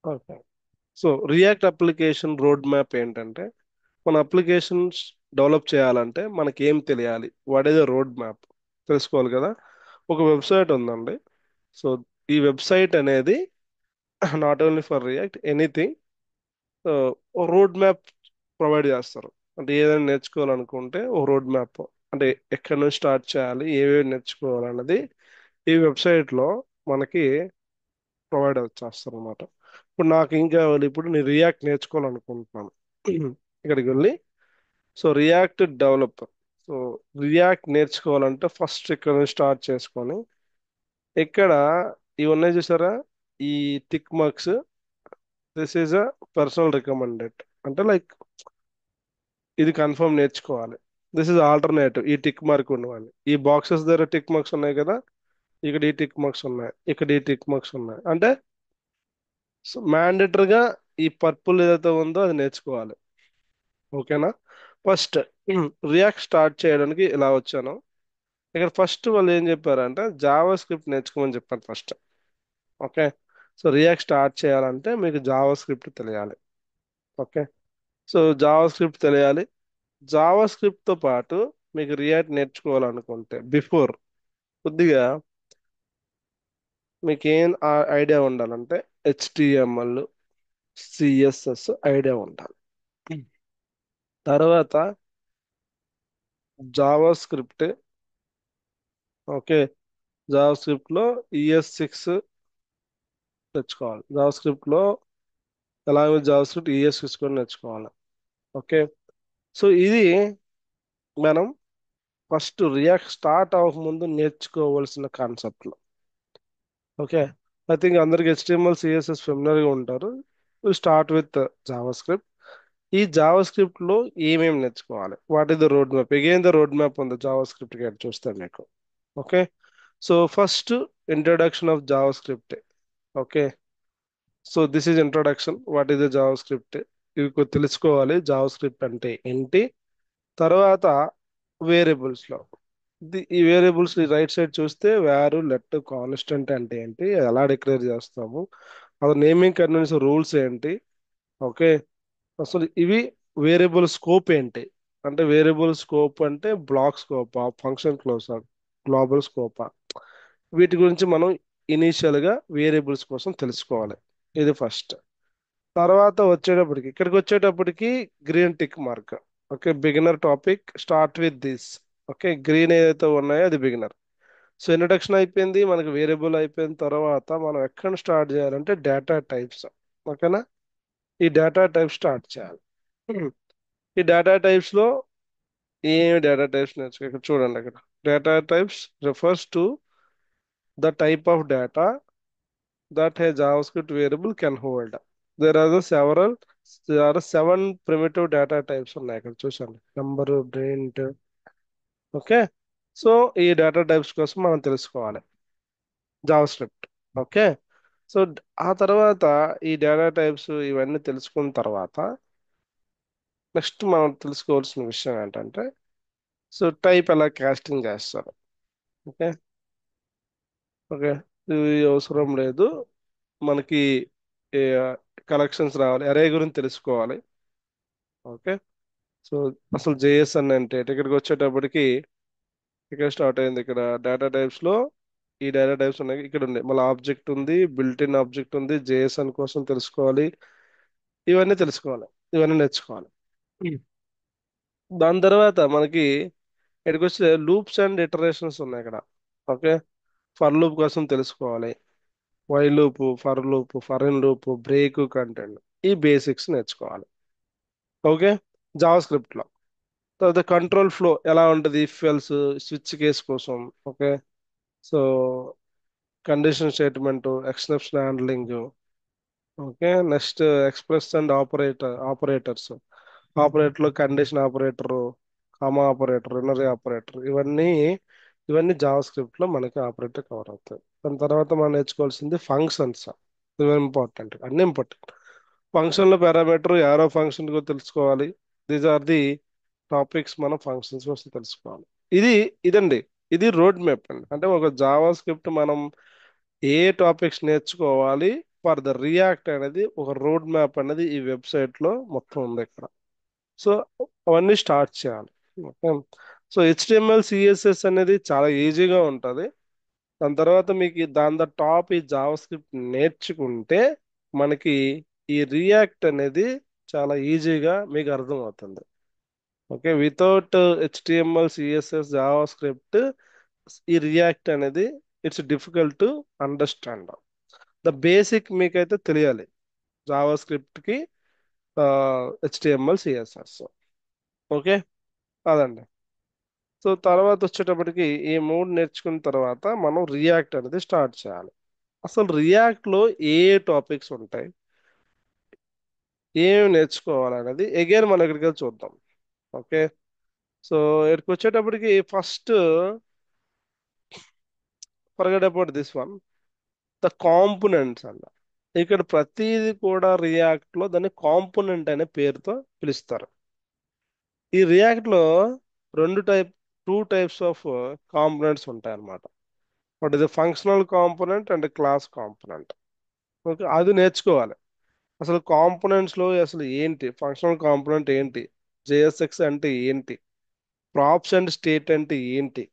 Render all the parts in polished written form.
Okay. So React application road map ఏంటంటే, మన applications develop చేయాలంటే మనకి ఏం తెలియాలి, what is the road map తెలుసుకోవాలి కదా. ఒక వెబ్సైట్ ఉందండి. సో ఈ వెబ్సైట్ అనేది not only for React anything, ఓ రోడ్ మ్యాప్ ప్రొవైడ్ చేస్తారు. అంటే ఏదైనా నేర్చుకోవాలనుకుంటే ఓ రోడ్ మ్యాప్, అంటే ఎక్కడి నుంచి స్టార్ట్ చేయాలి, ఏవేవి నేర్చుకోవాలన్నది ఈ వెబ్సైట్లో మనకి ప్రొవైడ్ చేస్తారు అనమాట. ఇప్పుడు నాకు ఏం కావాలి, ఇప్పుడు నేను రియాక్ట్ నేర్చుకోవాలనుకుంటున్నాను. ఇక్కడికి వెళ్ళి, so react developer, so react నేర్చుకోవాలంటే ఫస్ట్ ఇక్కడ నుంచి స్టార్ట్ చేసుకొని, ఇక్కడ ఇవి ఉన్నాయి చూసారా, ఈ tick marks, this is a personal recommended, అంటే లైక్ ఇది కన్ఫర్మ్ నేర్చుకోవాలి. దిస్ ఇస్ ఆల్టర్నేటివ్, ఈ టిక్ మార్క్ ఉన్నవాళ్ళు, ఈ బాక్సెస్ దగ్గర టిక్ మార్క్స్ ఉన్నాయి కదా, ఇక్కడ ఈ టిక్ మార్క్స్ ఉన్నాయి, ఇక్కడ ఈ టిక్ మార్క్స్ ఉన్నాయి, అంటే మ్యాండేటరీగా ఈ పర్పుల్ ఏదైతే ఉందో అది నేర్చుకోవాలి. ఓకేనా. ఫస్ట్ రియాక్ట్ స్టార్ట్ చేయడానికి ఇలా వచ్చాను. ఇక్కడ ఫస్ట్ వాళ్ళు ఏం చెప్పారంటే జావా స్క్రిప్ట్ నేర్చుకోమని చెప్పారు first. Okay. So react start చేయాలంటే మీకు జావా స్క్రిప్ట్ తెలియాలి. ఓకే. సో జావా స్క్రిప్ట్ తెలియాలి. జావా స్క్రిప్ట్ తో పాటు మీకు రియాక్ట్ నేర్చుకోవాలనుకుంటే బిఫోర్ కొద్దిగా మీకు ఏం ఐడియా ఉండాలంటే హెచ్టిఎంఎల్, సిఎస్ఎస్ ఐడియా ఉండాలి. తర్వాత Java script. Okay. JavaScript లో ES6 నేర్చుకోవాలి. జావా స్క్రిప్ట్ లో ఎలాగో జావా స్క్రిప్ట్ ES6 కూడా నేర్చుకోవాలి. ఓకే. సో ఇది మనం ఫస్ట్ రియాక్ట్ స్టార్ట్ అవ్వక ముందు నేర్చుకోవాల్సిన కాన్సెప్ట్లు. ఓకే. ఐ థింక్ అందరికి HTML CSS ఫెమిలియర్ గా ఉంటారు. Start with Java script. ఈ జావా స్క్రిప్ట్ లో ఏమేమి నేర్చుకోవాలి, what is the road map, again the road map ఉంది జావా స్క్రిప్ట్ కి చూస్తే మీకు. Okay. So first introduction of Java script. Okay. So this is introduction, what is the Java script, ఇవి తెలుసుకోవాలి జావా స్క్రిప్ట్ అంటే ఏంటి. తర్వాత వేరియబుల్స్ లో ఈ వేరియబుల్స్ రైట్ సైడ్ చూస్తే వేరు లెట్ కాన్స్టెంట్ అంటే ఏంటి, ఎలా డిక్లేర్ చేస్తాము, అది నేమింగ్ కన్వెన్స్ రూల్స్ ఏంటి. ఓకే. అసలు ఇవి వేరియబుల్ స్కోప్ ఏంటి, అంటే వేరియబుల్ స్కోప్ అంటే బ్లాక్ స్కోపా, ఫంక్షన్ క్లోజా, గ్లోబల్ స్కోపా, వీటి గురించి మనం ఇనీషియల్ గా వేరియబుల్స్ కోసం తెలుసుకోవాలి. ఇది ఫస్ట్. తర్వాత వచ్చేటప్పటికి ఇక్కడికి వచ్చేటప్పటికి green tick mark. Okay. Beginner topic start with this. Okay. Green ఏదైతే ఉన్నాయో అది బిగినర్. సో ఇంట్రడక్షన్ అయిపోయింది, మనకి వేరియబుల్ అయిపోయిన తర్వాత మనం ఎక్కడ స్టార్ట్ చేయాలంటే డేటా టైప్స్. ఓకేనా. ఈ డేటా టైప్ స్టార్ట్ చేయాలి. ఈ డేటా టైప్స్ లో ఏమి డేటా టైప్స్ నేర్చుకో, ఇక్కడ చూడండి, అక్కడ data types refers to the type of data that a JavaScript variable can hold. There are there are seven primitive data types ఉన్నాయి ఇక్కడ చూసండి, నంబర్, ప్రింట్. ఓకే. సో ఈ డేటా టైప్స్ కోసం మనం తెలుసుకోవాలి జావా స్క్రిప్ట్. ఓకే. సో ఆ తర్వాత ఈ data types ఇవన్నీ తెలుసుకున్న తర్వాత నెక్స్ట్ మనం తెలుసుకోవాల్సిన విషయం ఏంటంటే, సో టైప్ ఎలా కాస్టింగ్ చేస్తారు. ఓకే. ఓకే. ఇది అవసరం లేదు మనకి, కలెక్షన్స్ రావాలి, అరే గురించి తెలుసుకోవాలి. ఓకే. సో అసలు జేఎస్ అని అంటే ఇక్కడికి వచ్చేటప్పటికి ఇక్కడ స్టార్ట్ అయింది, ఇక్కడ డేటా టైప్స్ లో ఈ డేటా టైప్స్ ఉన్నాయి, ఇక్కడ ఉంది మళ్ళీ ఆబ్జెక్ట్ ఉంది, బిల్ట్ ఇన్ ఆబ్జెక్ట్ ఉంది, జేఎస్ఎన్ కోసం తెలుసుకోవాలి, ఇవన్నీ తెలుసుకోవాలి, ఇవన్నీ నేర్చుకోవాలి. Hmm. దాని తర్వాత మనకి ఇక్కడికి వస్తే లూప్స్ అండ్ ఇటరేషన్స్ ఉన్నాయి ఇక్కడ. ఓకే. ఫర్ లూప్ కోసం తెలుసుకోవాలి, while loop, for loop, for in loop, break, content, ఈ బేసిక్స్ నేర్చుకోవాలి. ఓకే. జావా స్క్రిప్ట్ లో తర్వాత కంట్రోల్ ఫ్లో ఎలా ఉంటుంది, ఇఫ్ ఎల్స్, స్విచ్ కేస్ కోసం. Okay. So condition statement, exception handling. Okay. Next express and operators. Operator లో condition operator, comma operator, unary operator, ఇవన్నీ JavaScript లో మనకి ఆపరేటర్ కవర్ అవుతాయి. దాని తర్వాత మనం నేర్చుకోవాల్సింది ఫంక్షన్స్. ఇవి ఇంపార్టెంట్, అన్ని ఇంపార్టెంట్. ఫంక్షన్ లో పారామీటర్, యారో ఫంక్షన్ తెలుసుకోవాలి. దీస్ ఆర్ ది టాపిక్స్ మనం ఫంక్షన్స్ కోసం తెలుసుకోవాలి. ఇది ఇదండి, ఇది రోడ్ మ్యాప్ అండి. అంటే ఒక జావా స్క్రిప్ట్ మనం ఏ టాపిక్స్ నేర్చుకోవాలి, ఫర్ ద రియాక్ట్ అనేది ఒక రోడ్ మ్యాప్ అనేది ఈ వెబ్సైట్ లో మొత్తం ఉంది ఇక్కడ. సో అవన్నీ స్టార్ట్ చేయాలి. ఓకే. సో హెచ్టిఎంఎల్ సిఎస్ఎస్ అనేది చాలా ఈజీగా ఉంటుంది. దాని తర్వాత మీకు దాని టాప్ ఈ జావా స్క్రిప్ట్ నేర్చుకుంటే మనకి ఈ రియాక్ట్ అనేది చాలా ఈజీగా మీకు అర్థమవుతుంది. Okay. Without HTML CSS Java script ఈ రియాక్ట్ అనేది it's difficult to understand. The basic మీకైతే తెలియాలి జావా స్క్రిప్ట్ కి హెచ్టిఎంఎల్ సిఎస్ఎస్. ఓకే. అదండి. సో తర్వాత వచ్చేటప్పటికి ఈ మూడు నేర్చుకున్న తర్వాత మనం రియాక్ట్ అనేది స్టార్ట్ చేయాలి. అసలు రియాక్ట్ లో ఏ టాపిక్స్ ఉంటాయి, ఏమి నేర్చుకోవాలనేది అగైన్ మనం ఇక్కడికి వెళ్ళి చూద్దాం. ఓకే. సో ఇక్కడికి వచ్చేటప్పటికి first forget about this one, the components అన్న. ఇక్కడ ప్రతిదీ కూడా రియాక్ట్ లో దాన్ని కాంపోనెంట్ అనే పేరుతో పిలుస్తారు. ఈ రియాక్ట్ లో రెండు type two types of components ఉంటాయి అన్నమాట. ఒకటి ఇది functional component and class component. Okay. అది నేర్చుకోవాలి. అసలు కాంపోనెంట్స్ లో అసలు ఏంటి, ఫంక్షనల్ కాంపోనెంట్ ఏంటి, జేఎస్ఎక్స్ అంటే ఏంటి, ప్రాప్స్ అండ్ స్టేట్ అంటే ఏంటి,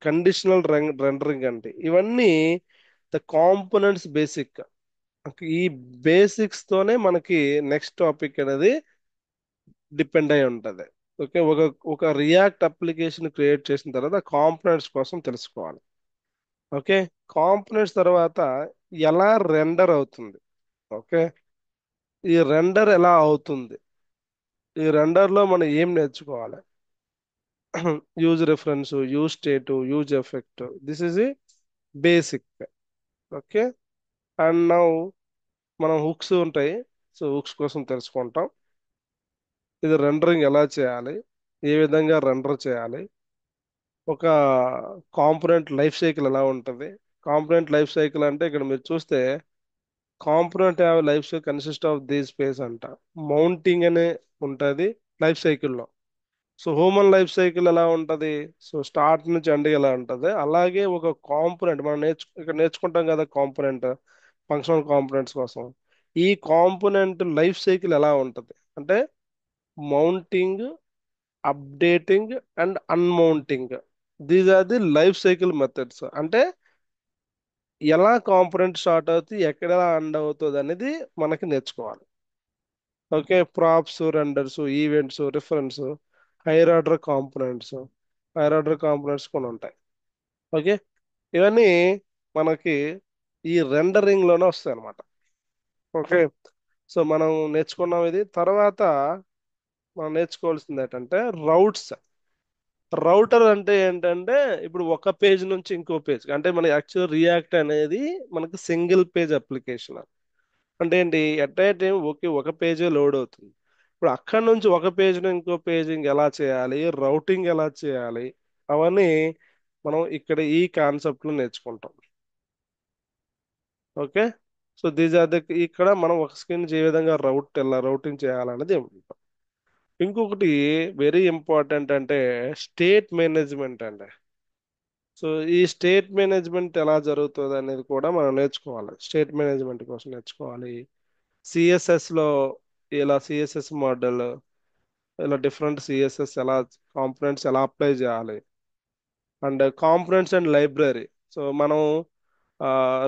కండిషనల్ రెండరింగ్ అంటే, ఇవన్నీ ద కాంపోనెంట్స్ బేసిక్. ఈ బేసిక్స్ తోనే మనకి నెక్స్ట్ టాపిక్ అనేది డిపెండ్ అయి ఉంటది. ఓకే. ఒక ఒక రియాక్ట్ అప్లికేషన్ క్రియేట్ చేసిన తర్వాత కాంపోనెంట్స్ కోసం తెలుసుకోవాలి. ఓకే. కాంపోనెంట్స్ తర్వాత ఎలా రెండర్ అవుతుంది. ఓకే. ఈ రెండర్ ఎలా అవుతుంది, ఈ రెండర్ లో మనం ఏం నేర్చుకోవాలి, use reference, use state, use effect, this is ఈ బేసిక్. ఓకే. అండ్ నౌ మనం హుక్స్ ఉంటాయి. సో హుక్స్ కోసం తెలుసుకుంటాం. ఇది రెండరింగ్ ఎలా చేయాలి, ఏ విధంగా రెండర్ చేయాలి, ఒక కాంపోనెంట్ లైఫ్ సైకిల్ ఎలా ఉంటుంది. కాంపోనెంట్ లైఫ్ సైకిల్ అంటే ఇక్కడ మీరు చూస్తే component have life cycle consist of the space అంట. మౌంటింగ్ అనే ఉంటుంది లైఫ్ సైకిల్లో. సో హ్యూమన్ లైఫ్ సైకిల్ ఎలా ఉంటుంది, సో స్టార్ట్ నుంచి ఎండ్ ఎలా ఉంటుంది, అలాగే ఒక కాంపోనెంట్ మనం ఇక్కడ నేర్చుకుంటాం కదా కాంపోనెంట్, ఫంక్షనల్ కాంపోనెంట్స్ కోసం ఈ కాంపోనెంట్ లైఫ్ సైకిల్ ఎలా ఉంటుంది అంటే mounting, updating and unmounting, these are the life cycle methods. అంటే ఎలా కాంపోనెంట్ స్టార్ట్ అవుతుంది, ఎక్కడ ఎండ్ అవుతుంది అనేది మనకి నేర్చుకోవాలి. Okay. Props, renders, events, reference, higher order components, higher order components కొన్ని ఉంటాయి. ఓకే. ఇవన్నీ మనకి ఈ రెండరింగ్ లోనే వస్తాయి అన్నమాట. ఓకే. సో మనం నేర్చుకున్నాం ఇది. తర్వాత మనం నేర్చుకోవాల్సింది ఏంటంటే రౌట్స్. రౌటర్ అంటే ఏంటంటే ఇప్పుడు ఒక పేజ్ నుంచి ఇంకో పేజ్, అంటే మన యాక్చువల్ రియాక్ట్ అనేది మనకి సింగిల్ పేజ్ అప్లికేషన్. అంటే ఏంటి, ఎట్ ఏ టైం ఒక పేజే లోడ్ అవుతుంది. ఇప్పుడు అక్కడ నుంచి ఒక పేజ్ ఇంకో పేజింగ్ ఎలా చేయాలి, రౌటింగ్ ఎలా చేయాలి, అవన్నీ మనం ఇక్కడ ఈ కాన్సెప్ట్ లో నేర్చుకుంటాం. Okay. So these are the, ఇక్కడ మనం ఒక స్క్రీన్ నుంచి ఏ విధంగా ఎలా రౌటింగ్ చేయాలనేది ఉంటాం. ఇంకొకటి వెరీ ఇంపార్టెంట్ అంటే స్టేట్ మేనేజ్మెంట్ అండి. సో ఈ స్టేట్ మేనేజ్మెంట్ ఎలా జరుగుతుంది అనేది కూడా మనం నేర్చుకోవాలి. స్టేట్ మేనేజ్మెంట్ కోసం నేర్చుకోవాలి. సిఎస్ఎస్ లో ఇలా సిఎస్ఎస్ మోడల్, ఇలా డిఫరెంట్ సిఎస్ఎస్ ఎలా, కాంపోనెంట్స్ ఎలా అప్లై చేయాలి, and components and library. So మనం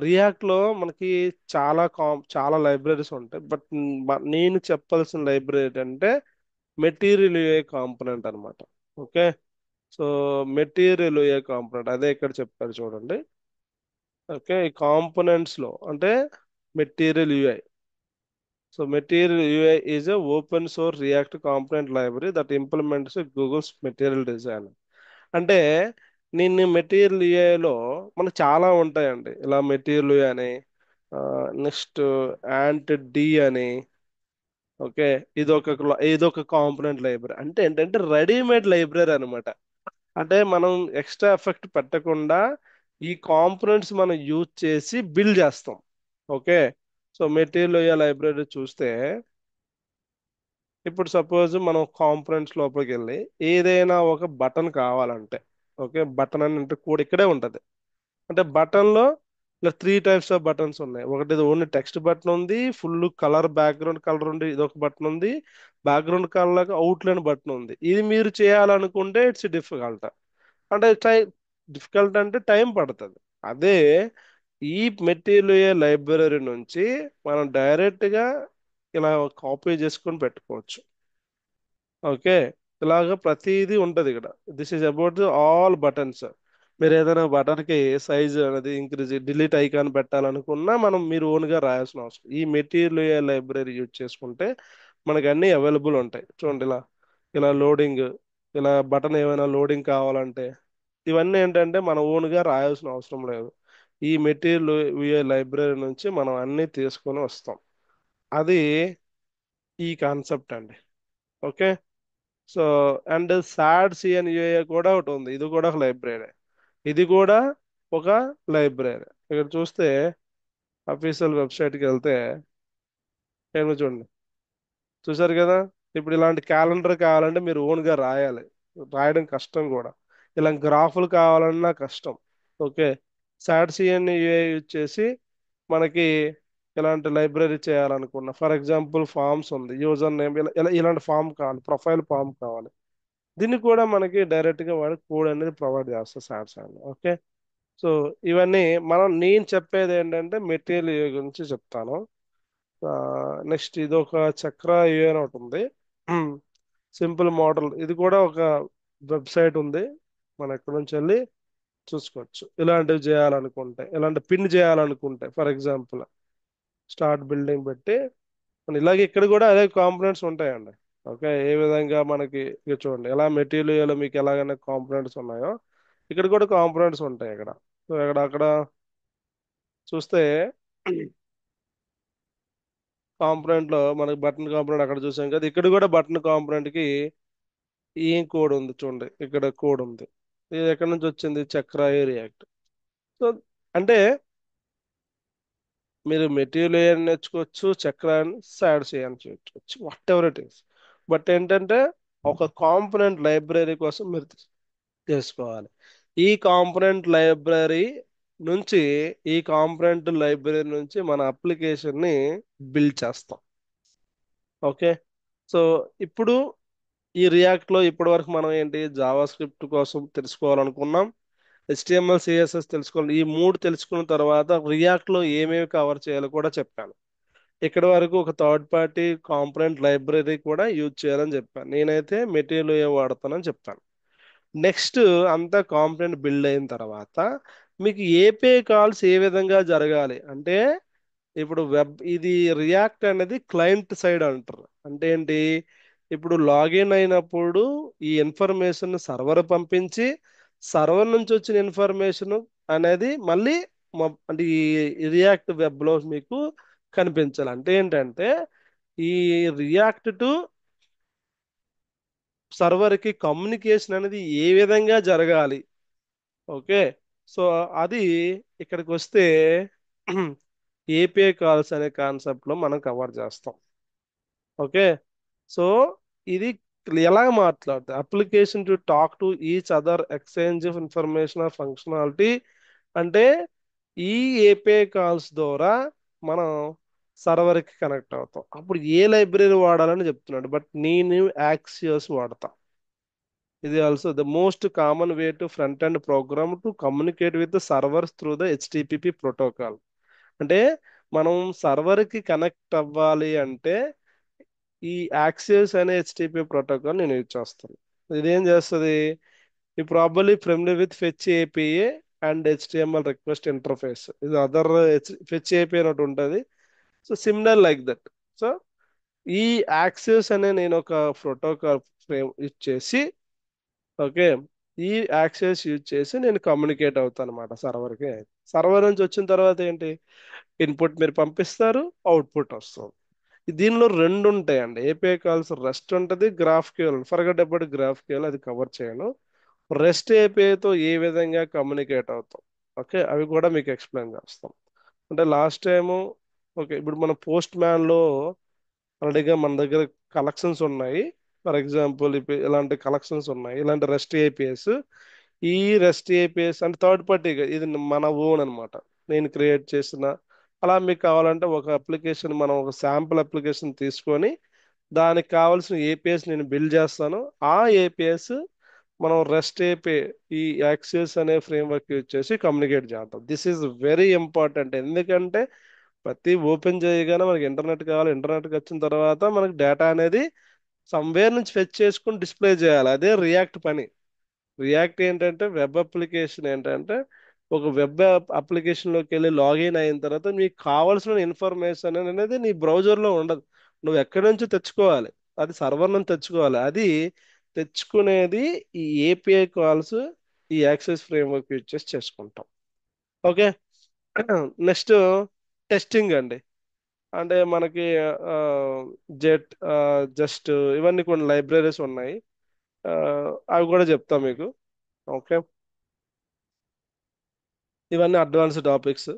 రియాక్ట్ లో మనకి చాలా లైబ్రరీస్ ఉంటాయి. బట్ నేను చెప్పాల్సిన లైబ్రరీ అంటే మెటీరియల్ యూఏ కాంపోనెంట్ అనమాట. Okay. So material UI component అదే ఇక్కడ చెప్పారు చూడండి. ఓకే. ఈ కాంపోనెంట్స్ లో అంటే material UI. So material UI is a open source React component library that implements Google's material design. అంటే నేను మెటీరియల్ యూఐలో మనకు చాలా ఉంటాయండి. ఇలా మెటీరియల్ యూఐ అని, నెక్స్ట్ యాంట్ డి అని. ఓకే. ఇదొక కాంపోనెంట్ లైబ్రరీ. అంటే ఏంటంటే రెడీమేడ్ లైబ్రరీ అనమాట. అంటే మనం ఎక్స్ట్రా ఎఫెక్ట్ పెట్టకుండా ఈ కాంపోనెంట్స్ మనం యూజ్ చేసి బిల్డ్ చేస్తాం. ఓకే. సో మెటీరియల్ లైబ్రరీ చూస్తే ఇప్పుడు సపోజ్ మనం కాంపోనెంట్స్ లోపలికి వెళ్ళి ఏదైనా ఒక బటన్ కావాలంటే, ఓకే, బటన్ అని అంటే కూడా ఇక్కడే ఉంటది. అంటే బటన్ లో ఇలా 3 టైప్స్ ఆఫ్ బటన్స్ ఉన్నాయి. ఒకటి ఓన్లీ టెక్స్ట్ బటన్ ఉంది, ఫుల్ కలర్ బ్యాక్గ్రౌండ్ కలర్ ఉంది, ఇది ఒక బటన్ ఉంది, బ్యాక్గ్రౌండ్ కలర్ అవుట్లైన్ బటన్ ఉంది. ఇది మీరు చేయాలనుకుంటే ఇట్స్ డిఫికల్ట్. అంటే డిఫికల్ట్ అంటే టైం పడుతుంది. అదే ఈ మెటీరియల్ లైబ్రరీ నుంచి మనం డైరెక్ట్గా ఇలా కాపీ చేసుకొని పెట్టుకోవచ్చు. ఓకే, ఇలాగ ప్రతిదీ ఉంటుంది ఇక్కడ. This is about all buttons. మీరు ఏదైనా బటన్కి సైజ్ అనేది ఇంక్రీజ్ డిలీట్ ఐకాన్ పెట్టాలనుకున్నా మనం మీరు ఓన్గా రాయాల్సిన అవసరం. ఈ మెటీరియల్ లైబ్రరీ యూజ్ చేసుకుంటే మనకి అన్నీ అవైలబుల్ ఉంటాయి. చూడండి ఇలా, ఇలా లోడింగ్, ఇలా బటన్ ఏమైనా లోడింగ్ కావాలంటే ఇవన్నీ ఏంటంటే మన ఓన్గా రాయాల్సిన అవసరం లేదు. ఈ మెటీరియల్ లైబ్రరీ నుంచి మనం అన్నీ తీసుకొని వస్తాం. అది ఈ కాన్సెప్ట్ అండి. ఓకే. సో అండ్ సాడ్ సిఎన్యుఏ కూడా ఒకటి ఉంది, ఇది కూడా ఒక లైబ్రరీ. ఇది కూడా ఒక లైబ్రరీ. ఇక్కడ చూస్తే అఫీషియల్ వెబ్సైట్కి వెళ్తే ఏమో చూడండి, చూసారు కదా. ఇప్పుడు ఇలాంటి క్యాలెండర్ కావాలంటే మీరు ఓన్గా రాయాలి, రాయడం కష్టం కూడా. ఇలా గ్రాఫ్లు కావాలన్నా కష్టం. ఓకే, సాడ్ సిఎన్యుఏ యూజ్ చేసి మనకి ఇలాంటి లైబ్రరీ చేయాలనుకున్నా, ఫర్ ఎగ్జాంపుల్ ఫామ్స్ ఉంది, యూజర్ నేమ్, ఇలాంటి ఫామ్ కావాలి, ప్రొఫైల్ ఫామ్ కావాలి. దీన్ని కూడా మనకి డైరెక్ట్గా వాడు కోడ్ అనేది ప్రొవైడ్ చేస్తారు సామ్సంగ్. ఓకే. సో ఇవన్నీ నేను చెప్పేది ఏంటంటే మెటీరియల్ గురించి చెప్తాను. నెక్స్ట్ ఇది ఒక చక్ర యూఏ అని ఒకటి ఉంది, సింపుల్ మోడల్. ఇది కూడా ఒక వెబ్సైట్ ఉంది, మనం ఎక్కడి నుంచి వెళ్ళి చూసుకోవచ్చు. ఇలాంటివి చేయాలనుకుంటే, ఇలాంటి పిన్ చేయాలనుకుంటే ఫర్ ఎగ్జాంపుల్ స్టార్ట్ బిల్డింగ్ పెట్టి ఇలాగే ఇక్కడ కూడా అదే కాంపోనెంట్స్ ఉంటాయండి. ఓకే, ఏ విధంగా మనకి ఇక చూడండి ఎలా మెటీరియల్ మీకు ఎలాగైనా కాంపోనెంట్స్ ఉన్నాయో ఇక్కడ కూడా కాంపోనెంట్స్ ఉంటాయి ఇక్కడ. సో అక్కడ చూస్తే కాంపోనెంట్ లో మనకి బటన్ కాంపోనెంట్ అక్కడ చూసాం కదా, ఇక్కడ కూడా బటన్ కాంపోనెంట్ కి ఏం కోడ్ ఉంది చూడండి, ఇక్కడ కోడ్ ఉంది. ఇది ఎక్కడి నుంచి వచ్చింది, చక్ర రియాక్ట్. సో అంటే మీరు మెటీరియల్ నేర్చుకోవచ్చు, చక్రాన్ని సాడ్ చేయని చేయొచ్చు, what ever it is. But ఏంటంటే ఒక కాంపోనెంట్ లైబ్రరీ కోసం మీరు తెలుసుకోవాలి. ఈ కాంపోనెంట్ లైబ్రరీ నుంచి మన అప్లికేషన్ని బిల్డ్ చేస్తాం. ఓకే. సో ఇప్పుడు ఈ రియాక్ట్లో ఇప్పటి వరకు మనం ఏంటి జావా స్క్రిప్ట్ కోసం తెలుసుకోవాలనుకున్నాం, HTML CSS తెలుసుకోవాలి. ఈ మూడు తెలుసుకున్న తర్వాత రియాక్ట్లో ఏమేమి కవర్ చేయాలో కూడా చెప్పాను. ఇక్కడ వరకు ఒక థర్డ్ పార్టీ కాంపోనెంట్ లైబ్రరీ కూడా యూజ్ చేయాలని చెప్పాను. నేనైతే మెటీరియల్ ఏ వాడతానని చెప్పాను. నెక్స్ట్ అంతా కాంపోనెంట్ బిల్డ్ అయిన తర్వాత మీకు ఏపీఐ కాల్స్ ఏ విధంగా జరగాలి అంటే, ఇప్పుడు ఇది రియాక్ట్ అనేది క్లయింట్ సైడ్ అంటారు. అంటే ఏంటి, ఇప్పుడు లాగిన్ అయినప్పుడు ఈ ఇన్ఫర్మేషన్ సర్వర్ పంపించి సర్వర్ నుంచి వచ్చిన ఇన్ఫర్మేషన్ అనేది మళ్ళీ అంటే ఈ రియాక్ట్ వెబ్లో మీకు కనిపించాలి. అంటే ఏంటంటే ఈ రియాక్ట్ టు సర్వర్కి కమ్యూనికేషన్ అనేది ఏ విధంగా జరగాలి. ఓకే. సో అది ఇక్కడికి వస్తే ఏపీఐ కాల్స్ అనే కాన్సెప్ట్లో మనం కవర్ చేస్తాం. ఓకే. సో ఇది ఎలా మాట్లాడుతుంది, application to talk to each other exchange of information are functionality. అంటే ఈ ఏపీఐ కాల్స్ ద్వారా మనం సర్వర్కి కనెక్ట్ అవుతాం. అప్పుడు ఏ లైబ్రరీ వాడాలని చెప్తున్నాడు, బట్ నేను యాక్సియోస్ వాడతా. ఇది also the most common way to front end program to communicate with servers through the HTTP protocol. అంటే మనం సర్వర్కి కనెక్ట్ అవ్వాలి అంటే ఈ యాక్సిస్ అనే హెచ్టిటిపి ప్రోటోకాల్ నేను యూజ్ చేస్తాను. ఇదేం చేస్తుంది, ఈ probably friendly with fetch APA and HTML request interface. ఇది అదర్ ఫెచ్ ఏపీఐ అని ఒకటి ఉంటుంది. So similar like that. So ఈ యాక్సిస్ అనే నేను ఒక ప్రోటోకాల్ ఫ్రేమ్ ఇచ్చేసి, ఓకే, ఈ యాక్సెస్ యూజ్ చేసి నేను కమ్యూనికేట్ అవుతాను అనమాట సర్వర్కి. సర్వర్ నుంచి వచ్చిన తర్వాత ఏంటి, ఇన్పుట్ మీరు పంపిస్తారు, అవుట్పుట్ వస్తుంది. దీనిలో రెండు ఉంటాయండి ఏపీఐ కాల్స్, రెస్ట్ ఉంటుంది, GraphQL. Forget about GraphQL, అది కవర్ చేయను. రెస్ట్ ఏపీఐతో ఏ విధంగా కమ్యూనికేట్ అవుతాం, ఓకే, అవి కూడా మీకు ఎక్స్ప్లెయిన్ చేస్తాం. అంటే లాస్ట్ టైము, ఓకే, ఇప్పుడు మన పోస్ట్ మ్యాన్లో ఆల్రెడీగా మన దగ్గర కలెక్షన్స్ ఉన్నాయి. ఫర్ ఎగ్జాంపుల్ ఇప్పుడు ఇలాంటి కలెక్షన్స్ ఉన్నాయి, ఇలాంటి రెస్ట్ ఏపీఎస్. ఈ రెస్ట్ ఏపీఎస్ అంటే థర్డ్ పార్టీ, ఇది మన ఓన్ అనమాట. నేను క్రియేట్ చేసిన. అలా మీకు కావాలంటే ఒక అప్లికేషన్, మనం ఒక శాంపుల్ అప్లికేషన్ తీసుకొని దానికి కావాల్సిన ఏపీఎస్ నేను బిల్డ్ చేస్తాను. ఆ ఏపీఎస్ మనం రెస్ట్ ఏపీఐ, ఈ యాక్సెస్ అనే ఫ్రేమ్వర్క్ యూజ్ చేసి కమ్యూనికేట్ చేద్దాం. This is very important. ఎందుకంటే ప్రతి ఓపెన్ చేయగానే మనకి ఇంటర్నెట్ కావాలి. ఇంటర్నెట్కి వచ్చిన తర్వాత మనకి డేటా అనేది సమ్వేర్ నుంచి ఫెచ్ చేసుకుని డిస్ప్లే చేయాలి. అదే రియాక్ట్ పని. రియాక్ట్ ఏంటంటే వెబ్ అప్లికేషన్ ఏంటంటే ఒక వెబ్ అప్లికేషన్లోకి వెళ్ళి లాగిన్ అయిన తర్వాత మీకు కావాల్సిన ఇన్ఫర్మేషన్ అనేది నీ బ్రౌజర్లో ఉండదు. నువ్వు ఎక్కడి నుంచి తెచ్చుకోవాలి, అది సర్వర్ నుంచి తెచ్చుకోవాలి. అది తెచ్చుకునేది ఈ ఏపీఐ కాల్స్, ఈ యాక్సెస్ ఫ్రేమ్వర్క్ యూజ్ చేసి చేసుకుంటాం. ఓకే. నెక్స్ట్ టెస్టింగ్ అండి. అంటే మనకి జెట్, జస్ట్, ఇవన్నీ కొన్ని లైబ్రరీస్ ఉన్నాయి. ఆ, అవి కూడా చెప్తా మీకు. ఓకే. ఇవన్నీ advance topics.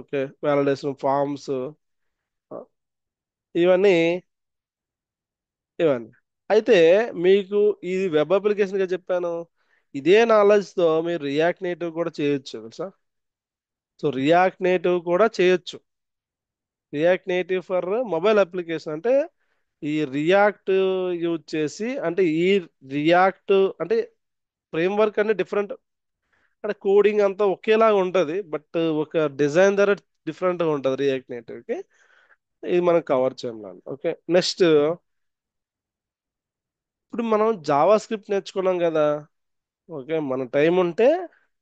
Okay. Validation forms, ఇవన్నీ ఇవన్నీ అయితే మీకు ఇది వెబ్ అప్లికేషన్గా చెప్పాను. ఇదే నాలెడ్జ్తో మీరు రియాక్ట్ నేటివ్ కూడా చేయొచ్చు తెలుసా. సో రియాక్ట్ నేటివ్ కూడా చేయొచ్చు. React native for mobile application అంటే ఈ రియాక్ట్ యూజ్ చేసి, అంటే ఈ రియాక్ట్ అంటే ఫ్రేమ్వర్క్ అంటే డిఫరెంట్, అంటే కోడింగ్ అంతా ఒకేలాగా ఉంటుంది, బట్ ఒక డిజైన్ ధర డిఫరెంట్గా ఉంటుంది రియాక్ట్ నేటివ్కి. ఇది మనం కవర్ చేయాలి. ఓకే. నెక్స్ట్, ఇప్పుడు మనం జావా స్క్రిప్ట్ నేర్చుకున్నాం కదా. ఓకే. మన టైం ఉంటే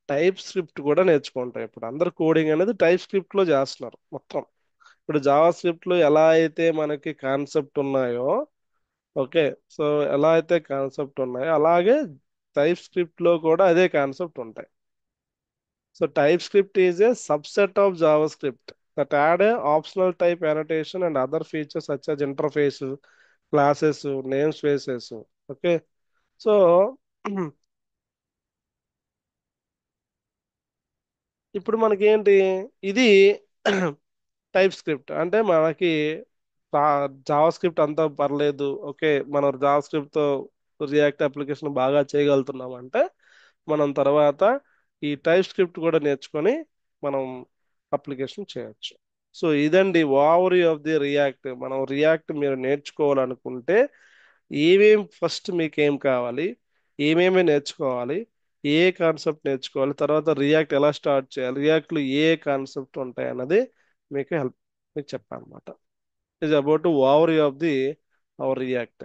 టైప్ స్క్రిప్ట్ కూడా నేర్చుకుంటాం. ఇప్పుడు అందరు కోడింగ్ అనేది టైప్ స్క్రిప్ట్ లో చేస్తున్నారు మొత్తం. ఇప్పుడు జావా స్క్రిప్ట్ లో ఎలా అయితే మనకి కాన్సెప్ట్ ఉన్నాయో, ఓకే, సో ఎలా అయితే కాన్సెప్ట్ ఉన్నాయో అలాగే టైప్ స్క్రిప్ట్ లో కూడా అదే కాన్సెప్ట్ ఉంటాయి. So type script is a subset of Java script that add a optional type annotation and other features such as interface, classes, namespaces. Okay. So ఇప్పుడు మనకి ఏంటి, ఇది టైప్ స్క్రిప్ట్ అంటే మనకి జావా స్క్రిప్ట్ అంతా పర్లేదు. ఓకే. మనం జావా స్క్రిప్ట్ తో రియాక్ట్ అప్లికేషన్ బాగా చేయగలుగుతున్నాం అంటే మనం తర్వాత ఈ టైప్ స్క్రిప్ట్ కూడా నేర్చుకొని మనం అప్లికేషన్ చేయొచ్చు. సో ఇదండి ఓవరీ ఆఫ్ ది రియాక్ట్. మనం రియాక్ట్ మీరు నేర్చుకోవాలనుకుంటే ఏమేం ఫస్ట్ మీకు ఏం కావాలి, ఏమేమి నేర్చుకోవాలి, ఏ కాన్సెప్ట్ నేర్చుకోవాలి, తర్వాత రియాక్ట్ ఎలా స్టార్ట్ చేయాలి, రియాక్ట్లో ఏ కాన్సెప్ట్ ఉంటాయి అన్నది మీకు మీకు చెప్పాను అనమాట. Is about over of the our react.